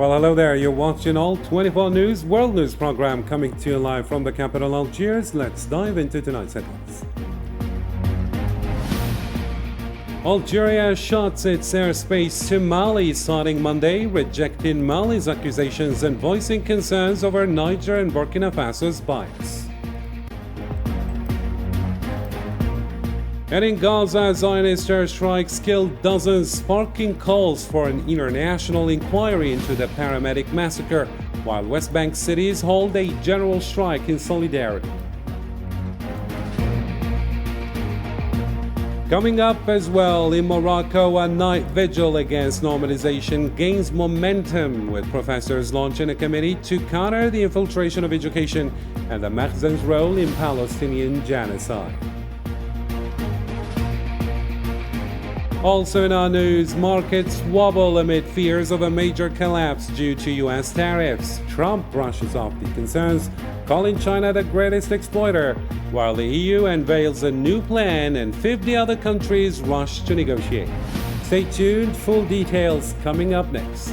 Well, hello there. You're watching All 24 News World News program coming to you live from the capital Algiers. Let's dive into tonight's headlines. Algeria shuts its airspace to Mali starting Monday, rejecting Mali's accusations and voicing concerns over Niger and Burkina Faso's bias. And in Gaza, Zionist airstrikes killed dozens, sparking calls for an international inquiry into the paramedic massacre, while West Bank cities hold a general strike in solidarity. Coming up as well, in Morocco, a night vigil against normalization gains momentum, with professors launching a committee to counter the infiltration of education and the Makhzen's role in Palestinian genocide. Also in our news, markets wobble amid fears of a major collapse due to U.S. tariffs. Trump brushes off the concerns, calling China the greatest exploiter, while the EU unveils a new plan and 50 other countries rush to negotiate. Stay tuned, full details coming up next.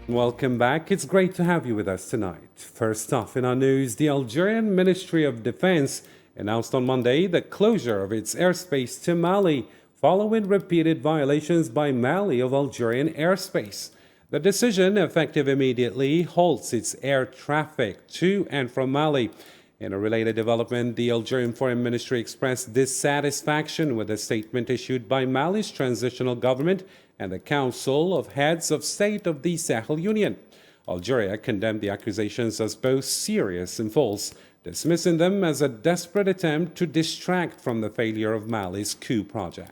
Welcome back. It's great to have you with us tonight. First off in our news, the Algerian Ministry of Defense announced on Monday the closure of its airspace to Mali following repeated violations by Mali of Algerian airspace. The decision, effective immediately, halts its air traffic to and from Mali. In a related development, the Algerian Foreign Ministry expressed dissatisfaction with a statement issued by Mali's transitional government and the Council of Heads of State of the Sahel Union. Algeria condemned the accusations as both serious and false, dismissing them as a desperate attempt to distract from the failure of Mali's coup project.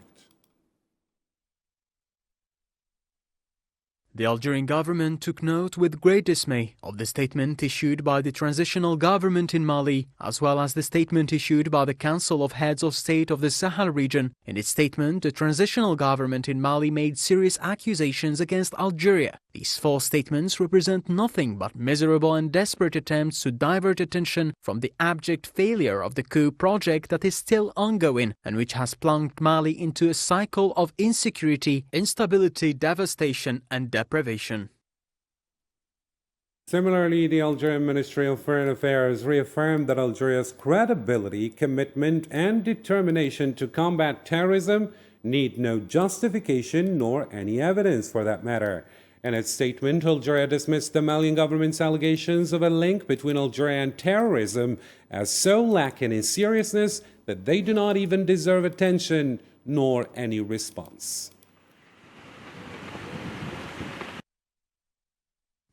The Algerian government took note with great dismay of the statement issued by the transitional government in Mali, as well as the statement issued by the Council of Heads of State of the Sahel region. In its statement, the transitional government in Mali made serious accusations against Algeria. These false statements represent nothing but miserable and desperate attempts to divert attention from the abject failure of the coup project that is still ongoing and which has plunged Mali into a cycle of insecurity, instability, devastation, and deprivation. Similarly, the Algerian Ministry of Foreign Affairs reaffirmed that Algeria's credibility, commitment, and determination to combat terrorism need no justification nor any evidence for that matter. In its statement, Algeria dismissed the Malian government's allegations of a link between Algeria and terrorism as so lacking in seriousness that they do not even deserve attention nor any response.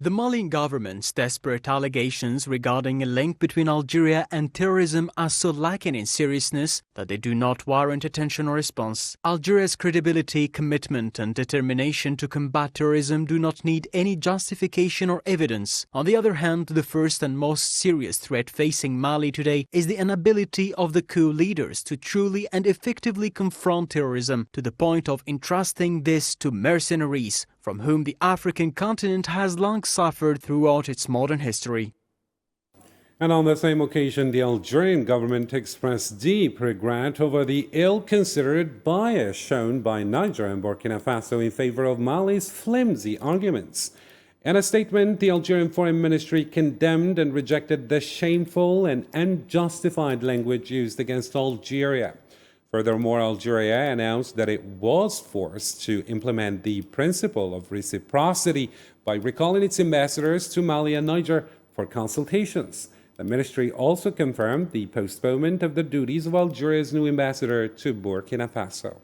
The Malian government's desperate allegations regarding a link between Algeria and terrorism are so lacking in seriousness that they do not warrant attention or response. Algeria's credibility, commitment, and determination to combat terrorism do not need any justification or evidence. On the other hand, the first and most serious threat facing Mali today is the inability of the coup leaders to truly and effectively confront terrorism to the point of entrusting this to mercenaries, from whom the African continent has long suffered throughout its modern history. And on the same occasion, the Algerian government expressed deep regret over the ill-considered bias shown by Niger and Burkina Faso in favor of Mali's flimsy arguments. In a statement, the Algerian Foreign Ministry condemned and rejected the shameful and unjustified language used against Algeria. Furthermore, Algeria announced that it was forced to implement the principle of reciprocity by recalling its ambassadors to Mali and Niger for consultations. The ministry also confirmed the postponement of the duties of Algeria's new ambassador to Burkina Faso.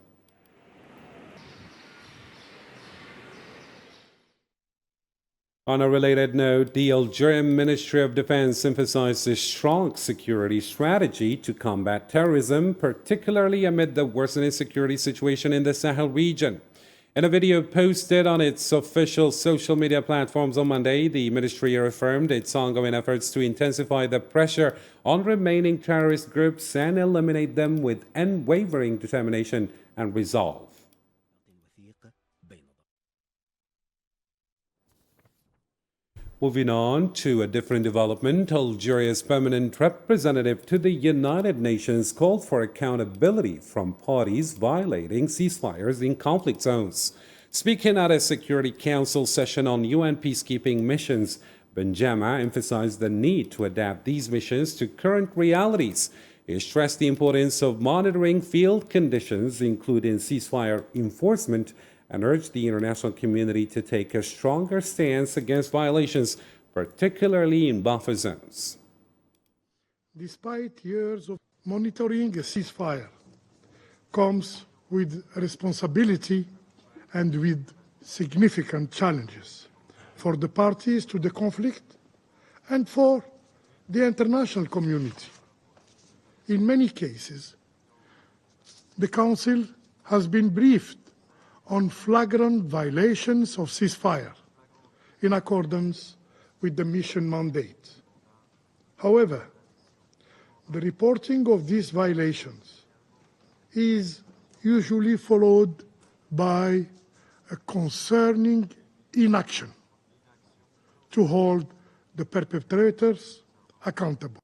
On a related note, the Algerian Ministry of Defense emphasized a strong security strategy to combat terrorism, particularly amid the worsening security situation in the Sahel region. In a video posted on its official social media platforms on Monday, the ministry reaffirmed its ongoing efforts to intensify the pressure on remaining terrorist groups and eliminate them with unwavering determination and resolve. Moving on to a different development, Algeria's permanent representative to the United Nations called for accountability from parties violating ceasefires in conflict zones. Speaking at a Security Council session on UN peacekeeping missions, Benjama emphasized the need to adapt these missions to current realities. He stressed the importance of monitoring field conditions, including ceasefire enforcement, and urged the international community to take a stronger stance against violations, particularly in buffer zones. Despite years of monitoring a ceasefire comes with responsibility and with significant challenges for the parties to the conflict and for the international community. In many cases, the Council has been briefed on flagrant violations of ceasefire in accordance with the mission mandate. However, the reporting of these violations is usually followed by a concerning inaction to hold the perpetrators accountable.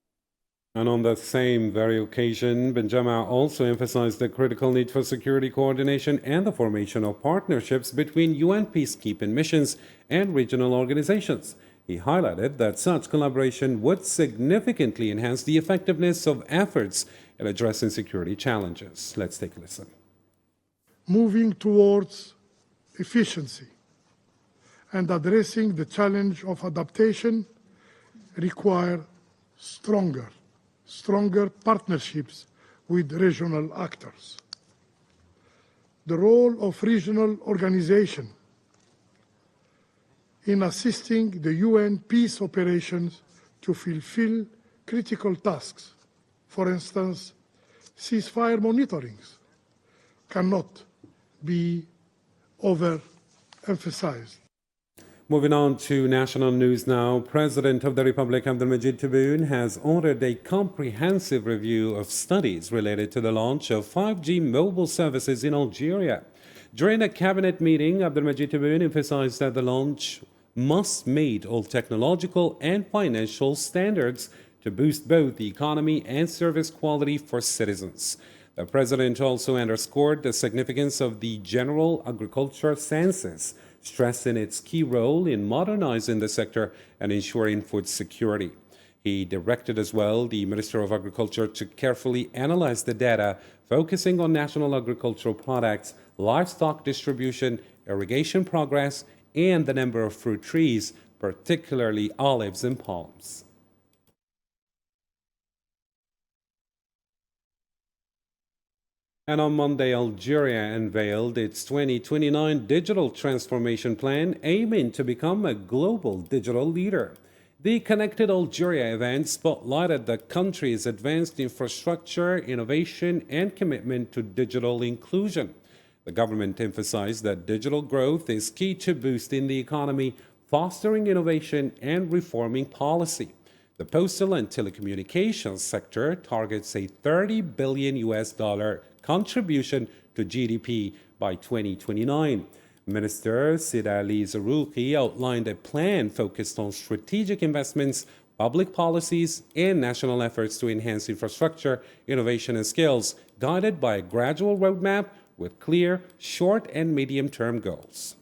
And on the same very occasion, Benjama also emphasized the critical need for security coordination and the formation of partnerships between UN peacekeeping missions and regional organizations. He highlighted that such collaboration would significantly enhance the effectiveness of efforts in addressing security challenges. Let's take a listen. Moving towards efficiency and addressing the challenge of adaptation require stronger partnerships with regional actors. The role of regional organizations in assisting the UN peace operations to fulfill critical tasks, for instance, ceasefire monitorings, cannot be overemphasized. Moving on to national news now, President of the Republic Abdelmajid Tebboune has ordered a comprehensive review of studies related to the launch of 5G mobile services in Algeria. During a cabinet meeting, Abdelmajid Tebboune emphasized that the launch must meet all technological and financial standards to boost both the economy and service quality for citizens. The president also underscored the significance of the General Agriculture Census, stressing its key role in modernizing the sector and ensuring food security. He directed as well the Minister of Agriculture to carefully analyze the data, focusing on national agricultural products, livestock distribution, irrigation progress, and the number of fruit trees, particularly olives and palms. And on Monday, Algeria unveiled its 2029 digital transformation plan, aiming to become a global digital leader. The Connected Algeria event spotlighted the country's advanced infrastructure, innovation, and commitment to digital inclusion. The government emphasized that digital growth is key to boosting the economy, fostering innovation, and reforming policy. The postal and telecommunications sector targets a $30 billion contribution to GDP by 2029. Minister Sid Ali Zarouki outlined a plan focused on strategic investments, public policies, and national efforts to enhance infrastructure, innovation, and skills, guided by a gradual roadmap with clear short and medium-term goals.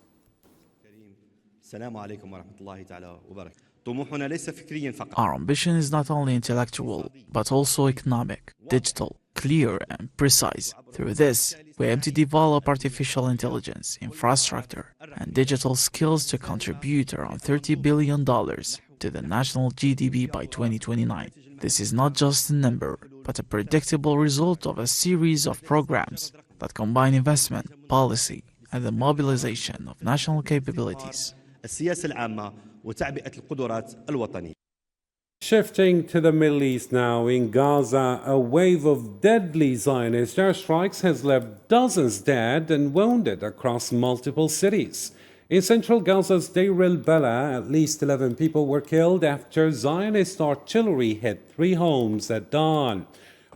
Our ambition is not only intellectual, but also economic, digital, clear, and precise. Through this, we aim to develop artificial intelligence, infrastructure, and digital skills to contribute around $30 billion to the national GDP by 2029. This is not just a number, but a predictable result of a series of programs that combine investment, policy, and the mobilization of national capabilities. Shifting to the Middle East now, in Gaza, a wave of deadly Zionist airstrikes has left dozens dead and wounded across multiple cities. In central Gaza's Deir el-Bala, at least 11 people were killed after Zionist artillery hit 3 homes at dawn.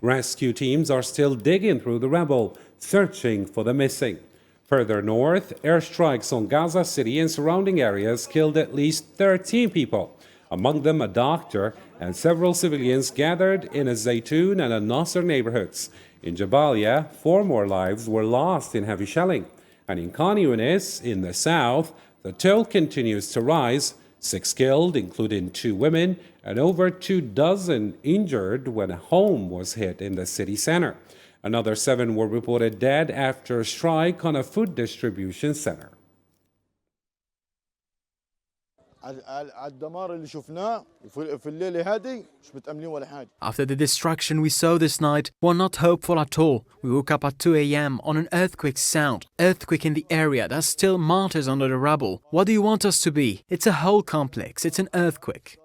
Rescue teams are still digging through the rubble, searching for the missing. Further north, airstrikes on Gaza City and surrounding areas killed at least 13 people, among them a doctor and several civilians gathered in a Zaytun and a Nasser neighborhoods. In Jabalia, 4 more lives were lost in heavy shelling. And in Khan Yunis, in the south, the toll continues to rise. 6 killed, including 2 women, and over 24 injured when a home was hit in the city center. Another 7 were reported dead after a strike on a food distribution center. After the destruction we saw this night, we're not hopeful at all. We woke up at 2 a.m. on an earthquake sound. Earthquake in the area, there's still martyrs under the rubble. What do you want us to be? It's a whole complex, it's an earthquake.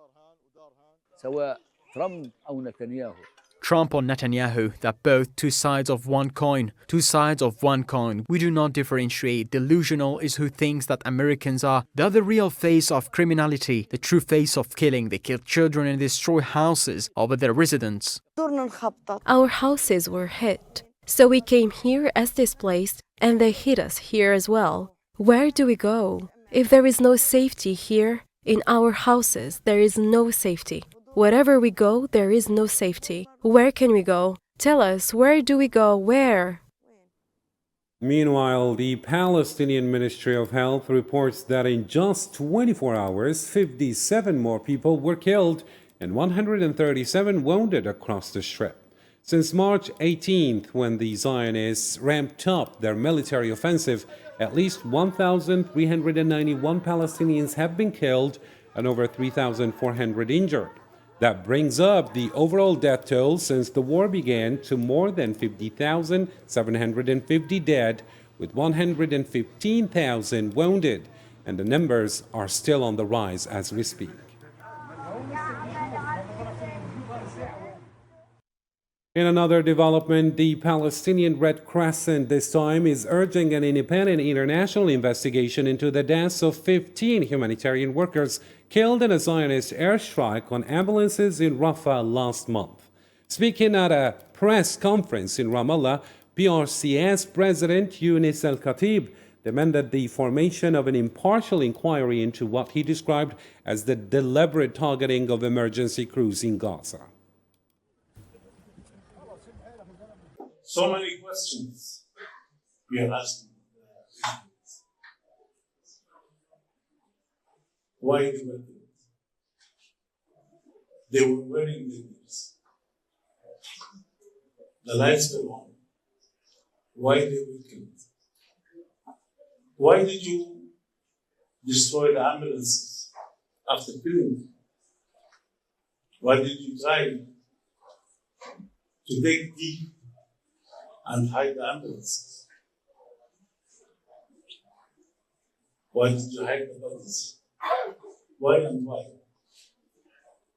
Trump or Netanyahu, they're both 2 sides of one coin. 2 sides of one coin. We do not differentiate. Delusional is who thinks that Americans are. They're the real face of criminality, the true face of killing. They kill children and destroy houses over their residents. Our houses were hit, so we came here as displaced, and they hit us here as well. Where do we go? If there is no safety here, in our houses, there is no safety. Wherever we go, there is no safety. Where can we go? Tell us, where do we go? Where? Meanwhile, the Palestinian Ministry of Health reports that in just 24 hours, 57 more people were killed and 137 wounded across the Strip. Since March 18th, when the Zionists ramped up their military offensive, at least 1,391 Palestinians have been killed and over 3,400 injured. That brings up the overall death toll since the war began to more than 50,750 dead, with 115,000 wounded, and the numbers are still on the rise as we speak. In another development, the Palestinian Red Crescent this time is urging an independent international investigation into the deaths of 15 humanitarian workers killed in a Zionist airstrike on ambulances in Rafah last month. Speaking at a press conference in Ramallah, PRCS President Younis El-Khatib demanded the formation of an impartial inquiry into what he described as the deliberate targeting of emergency crews in Gaza. So many questions we are asking. Why they were killed? They were wearing leggings. The lights were on. Why they were killed? Why did you destroy the ambulances after killing them? Why did you try to dig deep and hide the ambulances? Why did you hide the bodies? Why and why?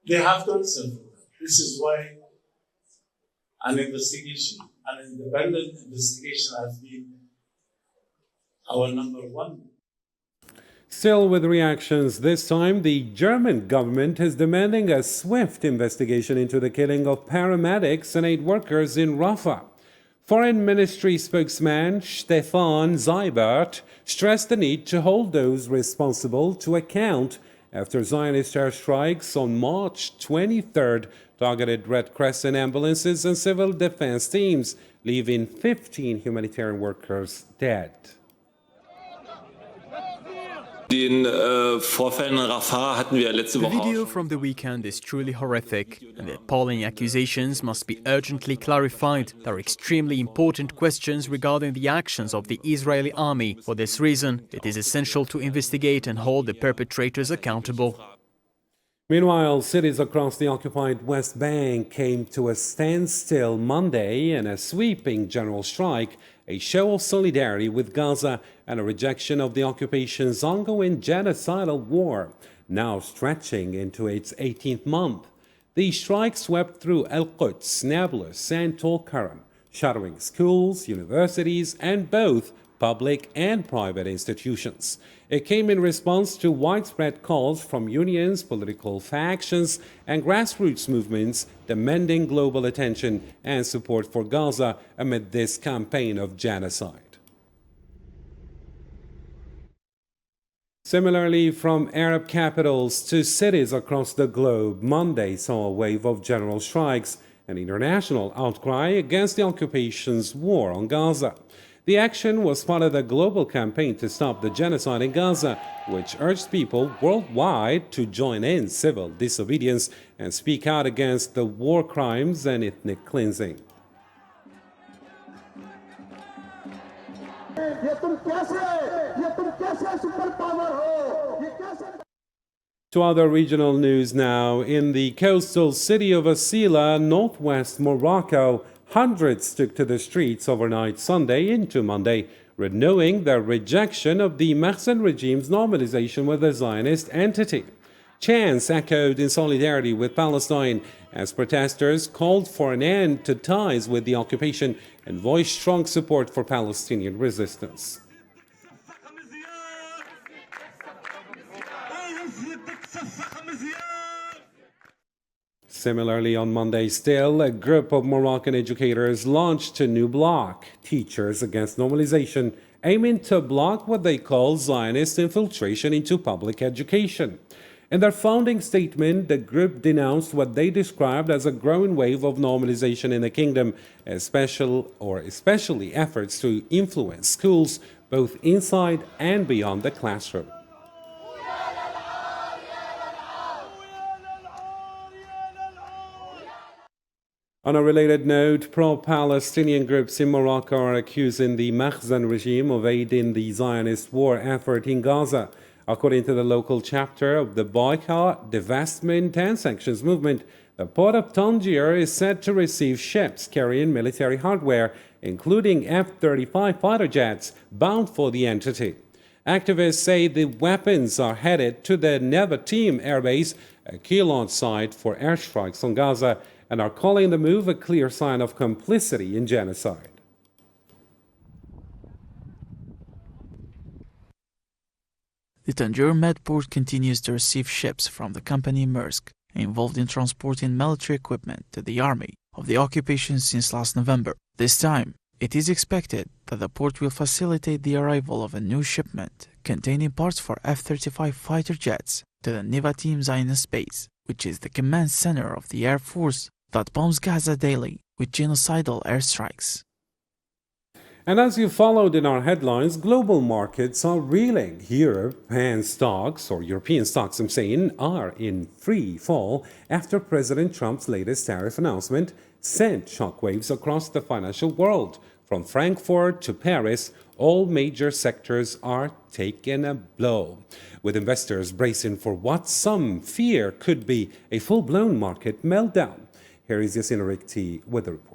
They have to answer for that. This is why an investigation, an independent investigation has been our number one. Still with reactions, this time the German government is demanding a swift investigation into the killing of paramedics and aid workers in Rafah. Foreign Ministry spokesman Stefan Seibert stressed the need to hold those responsible to account after Zionist airstrikes on March 23rd targeted Red Crescent ambulances and civil defense teams, leaving 15 humanitarian workers dead. The video from the weekend is truly horrific, and the appalling accusations must be urgently clarified. There are extremely important questions regarding the actions of the Israeli army. For this reason, it is essential to investigate and hold the perpetrators accountable. Meanwhile, cities across the occupied West Bank came to a standstill Monday in a sweeping general strike, a show of solidarity with Gaza and a rejection of the occupation's ongoing genocidal war, now stretching into its 18th month. The strike swept through Al-Quds, Nablus, and Tulkarm, shattering schools, universities, and both public and private institutions. It came in response to widespread calls from unions, political factions, and grassroots movements demanding global attention and support for Gaza amid this campaign of genocide. Similarly, from Arab capitals to cities across the globe, Monday saw a wave of general strikes and international outcry against the occupation's war on Gaza. The action was part of the global campaign to stop the genocide in Gaza, which urged people worldwide to join in civil disobedience and speak out against the war crimes and ethnic cleansing. To other regional news now. In the coastal city of Asila, northwest Morocco, hundreds took to the streets overnight Sunday into Monday, renewing their rejection of the Mahsen regime's normalization with the Zionist entity. Chants echoed in solidarity with Palestine as protesters called for an end to ties with the occupation and voiced strong support for Palestinian resistance. Similarly, on Monday still, a group of Moroccan educators launched a new bloc, Teachers Against Normalization, aiming to block what they call Zionist infiltration into public education. In their founding statement, the group denounced what they described as a growing wave of normalization in the kingdom, especially efforts to influence schools both inside and beyond the classroom. On a related note, pro-Palestinian groups in Morocco are accusing the Mahsen regime of aiding the Zionist war effort in Gaza. According to the local chapter of the boycott, divestment and sanctions movement, the port of Tangier is said to receive ships carrying military hardware, including F-35 fighter jets, bound for the entity. Activists say the weapons are headed to the Nevatim airbase, a key launch site for airstrikes on Gaza, and are calling the move a clear sign of complicity in genocide. The Tangier Med port continues to receive ships from the company Maersk, involved in transporting military equipment to the army of the occupation since last November. This time, it is expected that the port will facilitate the arrival of a new shipment containing parts for F-35 fighter jets to the Nevatim Zionist base, which is the command center of the Air Force that bombs Gaza daily with genocidal airstrikes. And as you followed in our headlines, global markets are reeling. European stocks, are in free fall after President Trump's latest tariff announcement sent shockwaves across the financial world. From Frankfurt to Paris, all major sectors are taking a blow, with investors bracing for what some fear could be a full-blown market meltdown. Here is Yasin Rikti with the report.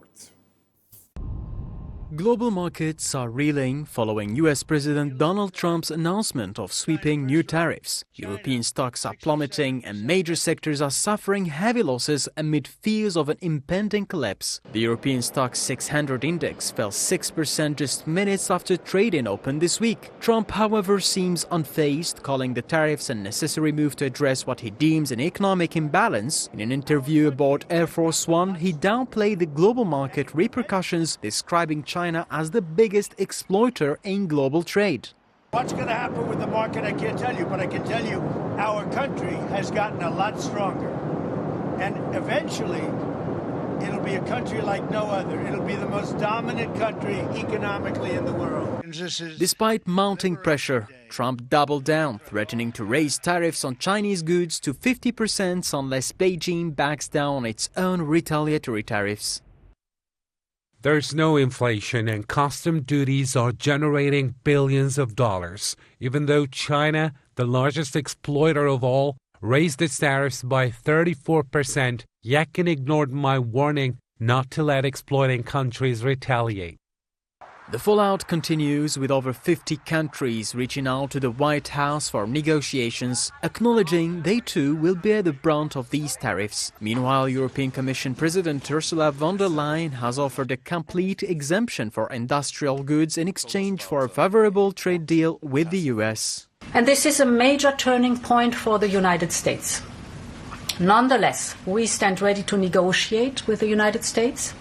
Global markets are reeling following US President Donald Trump's announcement of sweeping new tariffs. European stocks are plummeting and major sectors are suffering heavy losses amid fears of an impending collapse. The European Stoxx 600 index fell 6% just minutes after trading opened this week. Trump, however, seems unfazed, calling the tariffs a necessary move to address what he deems an economic imbalance. In an interview aboard Air Force One, he downplayed the global market repercussions, describing China as the biggest exploiter in global trade. What's going to happen with the market, I can't tell you, but I can tell you our country has gotten a lot stronger. And eventually, it'll be a country like no other. It'll be the most dominant country economically in the world. Despite mounting pressure, Trump doubled down, threatening to raise tariffs on Chinese goods to 50% unless Beijing backs down on its own retaliatory tariffs. There's no inflation and custom duties are generating billions of dollars, even though China, the largest exploiter of all, raised its tariffs by 34%, Yakin ignored my warning not to let exploiting countries retaliate. The fallout continues, with over 50 countries reaching out to the White House for negotiations, acknowledging they too will bear the brunt of these tariffs. Meanwhile, European Commission President Ursula von der Leyen has offered a complete exemption for industrial goods in exchange for a favorable trade deal with the US. And this is a major turning point for the United States. Nonetheless, we stand ready to negotiate with the United States.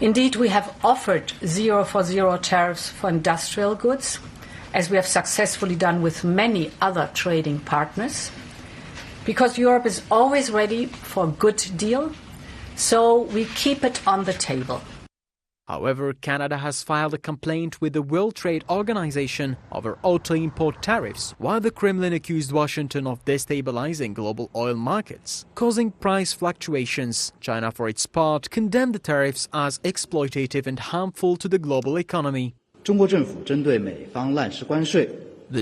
Indeed, we have offered 0 for 0 tariffs for industrial goods, as we have successfully done with many other trading partners, because Europe is always ready for a good deal, so we keep it on the table. However, Canada has filed a complaint with the World Trade Organization over auto import tariffs, while the Kremlin accused Washington of destabilizing global oil markets, causing price fluctuations. China, for its part, condemned the tariffs as exploitative and harmful to the global economy. The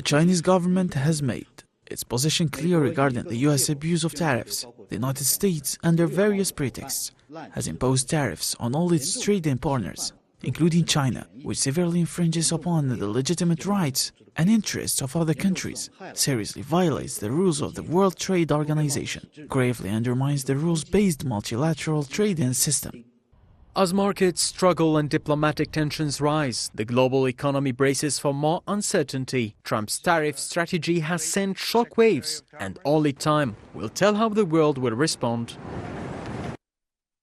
Chinese government has made its position clear regarding the U.S. abuse of tariffs. The United States, under various pretexts, has imposed tariffs on all its trading partners, including China, which severely infringes upon the legitimate rights and interests of other countries, seriously violates the rules of the World Trade Organization, gravely undermines the rules-based multilateral trading system. As markets struggle and diplomatic tensions rise, the global economy braces for more uncertainty. Trump's tariff strategy has sent shockwaves, and only time will tell how the world will respond.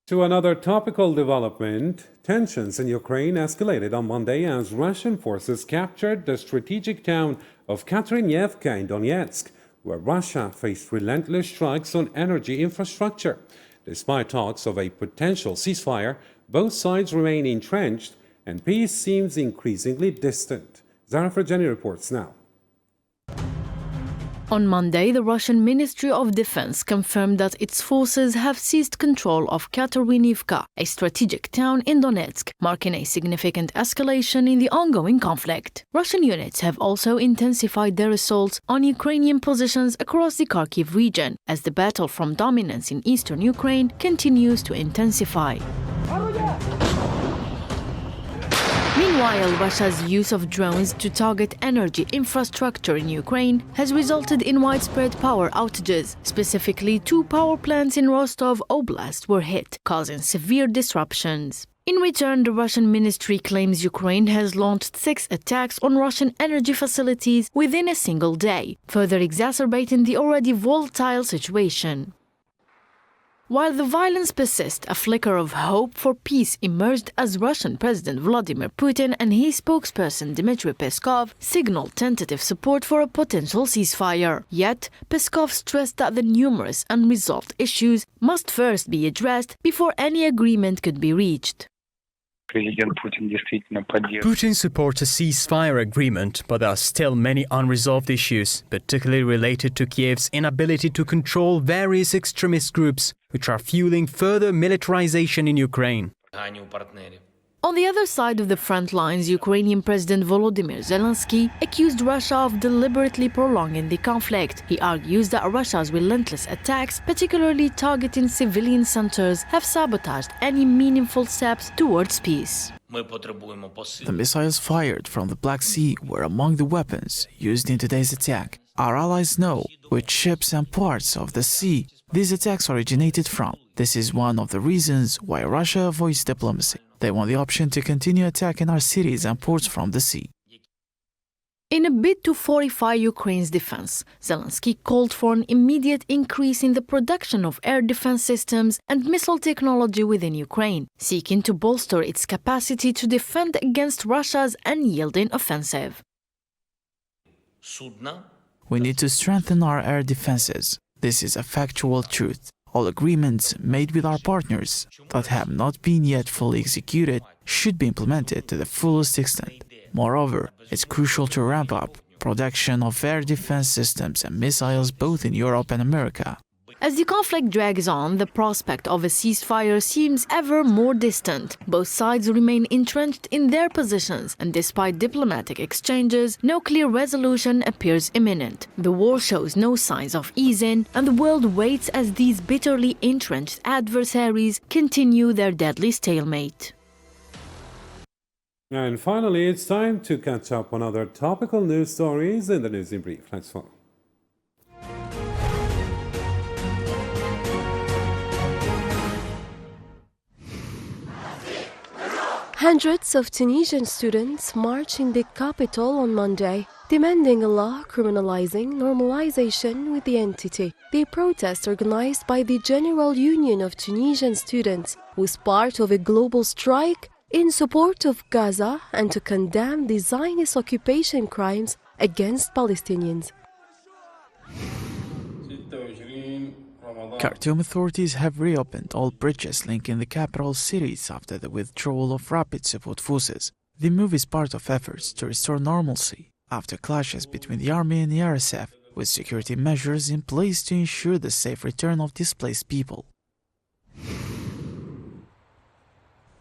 To another topical development, tensions in Ukraine escalated on Monday as Russian forces captured the strategic town of Katerinivka in Donetsk, where Russia faced relentless strikes on energy infrastructure. Despite talks of a potential ceasefire, both sides remain entrenched and peace seems increasingly distant. Zara Ferjani reports now. On Monday, the Russian Ministry of Defense confirmed that its forces have seized control of Katerinivka, a strategic town in Donetsk, marking a significant escalation in the ongoing conflict. Russian units have also intensified their assaults on Ukrainian positions across the Kharkiv region, as the battle from dominance in eastern Ukraine continues to intensify. Meanwhile, Russia's use of drones to target energy infrastructure in Ukraine has resulted in widespread power outages. Specifically, 2 power plants in Rostov Oblast were hit, causing severe disruptions. In return, the Russian ministry claims Ukraine has launched 6 attacks on Russian energy facilities within a single day, further exacerbating the already volatile situation. While the violence persists, a flicker of hope for peace emerged as Russian President Vladimir Putin and his spokesperson Dmitry Peskov signaled tentative support for a potential ceasefire. Yet, Peskov stressed that the numerous unresolved issues must first be addressed before any agreement could be reached. Putin supports a ceasefire agreement, but there are still many unresolved issues, particularly related to Kiev's inability to control various extremist groups, which are fueling further militarization in Ukraine. On the other side of the front lines, Ukrainian President Volodymyr Zelensky accused Russia of deliberately prolonging the conflict. He argues that Russia's relentless attacks, particularly targeting civilian centers, have sabotaged any meaningful steps towards peace. The missiles fired from the Black Sea were among the weapons used in today's attack. Our allies know which ships and parts of the sea these attacks originated from. This is one of the reasons why Russia avoids diplomacy. They want the option to continue attacking our cities and ports from the sea. In a bid to fortify Ukraine's defense, Zelensky called for an immediate increase in the production of air defense systems and missile technology within Ukraine, seeking to bolster its capacity to defend against Russia's unyielding offensive. We need to strengthen our air defenses. This is a factual truth. All agreements made with our partners that have not been yet fully executed should be implemented to the fullest extent. Moreover, it's crucial to ramp up production of air defense systems and missiles both in Europe and America. As the conflict drags on, the prospect of a ceasefire seems ever more distant. Both sides remain entrenched in their positions, and despite diplomatic exchanges, no clear resolution appears imminent. The war shows no signs of easing, and the world waits as these bitterly entrenched adversaries continue their deadly stalemate. And finally, it's time to catch up on other topical news stories in the News in Brief. Let's follow. Hundreds of Tunisian students marched in the capital on Monday, demanding a law criminalizing normalization with the entity. The protest, organized by the General Union of Tunisian Students, was part of a global strike in support of Gaza and to condemn the Zionist occupation crimes against Palestinians. Khartoum authorities have reopened all bridges linking the capital cities after the withdrawal of rapid support forces. The move is part of efforts to restore normalcy after clashes between the army and the RSF, with security measures in place to ensure the safe return of displaced people.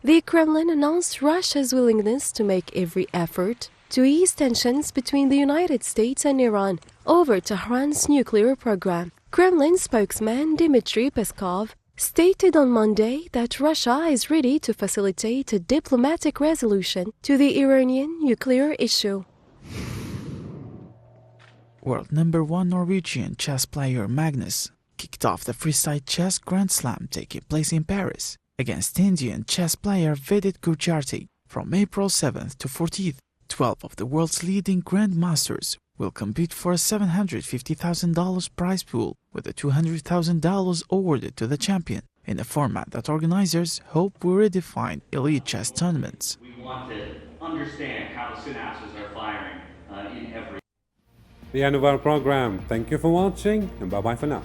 The Kremlin announced Russia's willingness to make every effort to ease tensions between the United States and Iran over Tehran's nuclear program. Kremlin spokesman Dmitry Peskov stated on Monday that Russia is ready to facilitate a diplomatic resolution to the Iranian nuclear issue. World number 1 Norwegian chess player Magnus kicked off the freestyle chess Grand Slam taking place in Paris against Indian chess player Vedit Gurjarti from April 7th to 14th. 12 of the world's leading grandmasters will compete for a $750,000 prize pool, with the $200,000 awarded to the champion, in a format that organizers hope will redefine elite chess tournaments. We want to understand how the synapses are firing in every... The end of our program. Thank you for watching, and bye-bye for now.